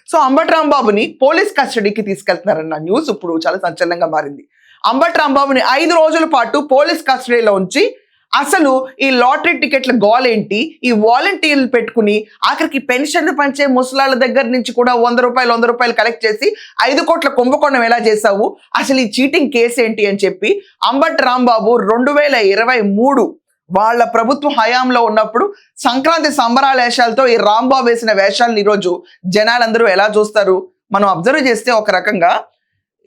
So Ambati రాంబాబుని police కస్టడీకి తీసుకెళ్తున్నారన్న news ఇప్పుడు చాలా సంచలనంగా మారింది. అంబటి రాంబాబుని 5 రోజుల పాటు పోలీస్ కస్టడీలో ఉంచి అసలు ఈ లాటరీ టికెట్ల గోల్ ఏంటి, ఈ వాలంటీర్లు పెట్టుకుని ఆఖరికి పెన్షన్లు పంచే ముసలాళ్ళ దగ్గర నుంచి కూడా 100 రూపాయలు కలెక్ట్ చేసి 5 కోట్ల కుంభకోణం ఎలా చేశావు, అసలు ఈ చీటింగ్ కేసు ఏంటి అని చెప్పి అంబటి రాంబాబు 2023 వాళ్ళ ప్రభుత్వం హయాంలో ఉన్నప్పుడు సంక్రాంతి సంబరాల వేషాలతో ఈ రాంబాబు వేసిన వేషాలను ఈరోజు జనాలందరూ ఎలా చూస్తారు? మనం అబ్జర్వ్ చేస్తే ఒక రకంగా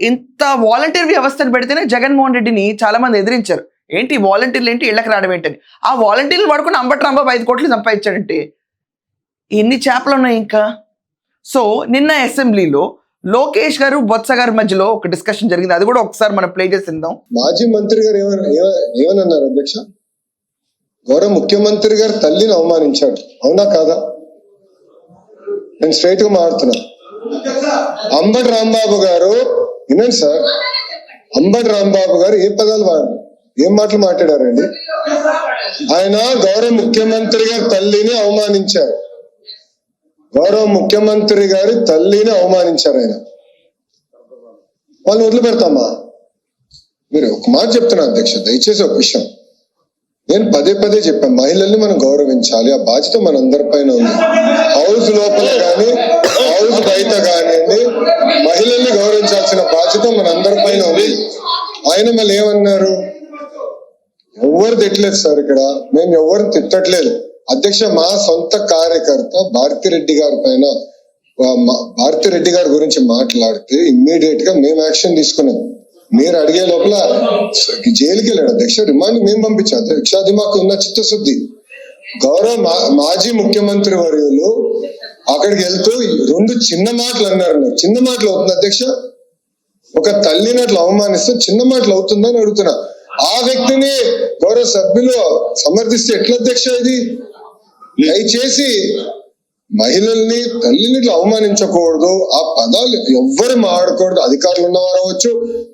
ఇంత వాలంటీర్ వ్యవస్థను పెడితేనే జగన్మోహన్ రెడ్డిని చాలా మంది ఎదిరించారు. ఏంటి వాలంటీర్లు ఏంటి, ఇళ్ళకి రావడం ఏంటని. ఆ వాలంటీర్లు పడుకుని అంబటి రాంబాబు 5 కోట్లు సంపాదించాడంటే ఎన్ని చేపలు ఉన్నాయి ఇంకా. సో నిన్న అసెంబ్లీలో లోకేష్ గారు బొత్స గారి మధ్యలో ఒక డిస్కషన్ జరిగింది, అది కూడా ఒకసారి మనం ప్లే చేసిందాం. మాజీ మంత్రి గారు ఏమన్నారు అధ్యక్ష? గౌరవ ముఖ్యమంత్రి గారు తల్లిని అవమానించాడు, అవునా కాదా? నేను స్ట్రైట్ గా మాట్లాడుతున్నా. అంబటి రాంబాబు గారు వినండి సార్, అంబటి రాంబాబు గారు ఏ పదాలు వాడారు, ఏం మాటలు మాట్లాడారండి? ఆయన గౌరవ ముఖ్యమంత్రి గారి తల్లిని అవమానించారు, గౌరవ ముఖ్యమంత్రి గారి తల్లిని అవమానించారు. ఆయన వాళ్ళని వదిలిపెడతామా? మీరు ఒక మాట చెప్తున్నా అధ్యక్ష, దయచేసి ఒక విషయం నేను పదే చెప్పాను, మహిళల్ని మనం గౌరవించాలి, ఆ బాధ్యత మన అందరి పైన ఉంది. హౌస్ లోపల కానీ హౌస్ బయట కానివ్వండి, మహిళల్ని గౌరవించాల్సిన బాధ్యత మన అందరి పైన ఉంది. ఆయన మళ్ళీ ఏమన్నారు? ఎవరు తిట్టలేదు సార్, ఇక్కడ మేము ఎవరిని తిట్టట్లేదు అధ్యక్ష. మా సొంత కార్యకర్త భారతిరెడ్డి గారి పైన, భారతిరెడ్డి గారి గురించి మాట్లాడితే ఇమ్మీడియట్ గా మేము యాక్షన్ తీసుకున్నాం. మీరు అడిగే లోపల జైలుకి వెళ్ళాడు అధ్యక్ష, రిమాండ్ మేము పంపించాం అధ్యక్ష. అది మాకు ఉన్న చిత్తశుద్ధి. గౌరవ మాజీ ముఖ్యమంత్రి వర్యులు అక్కడికి వెళ్తూ 2 చిన్న మాటలు అన్నారు. చిన్న మాటలు అవుతుంది అధ్యక్ష? ఒక తల్లిని అట్లా అవమానిస్తే చిన్న మాటలు అవుతుందని అడుగుతున్నా. ఆ వ్యక్తిని గౌరవ సభ్యులు సమర్థిస్తే ఎట్లా అధ్యక్ష? ఇది దయచేసి మహిళల్ని తల్లిని ఇట్లా అవమానించకూడదు, ఆ పదాలు ఎవ్వరు మాడకూడదు. అధికారులు ఉన్నవారు అవ్వచ్చు,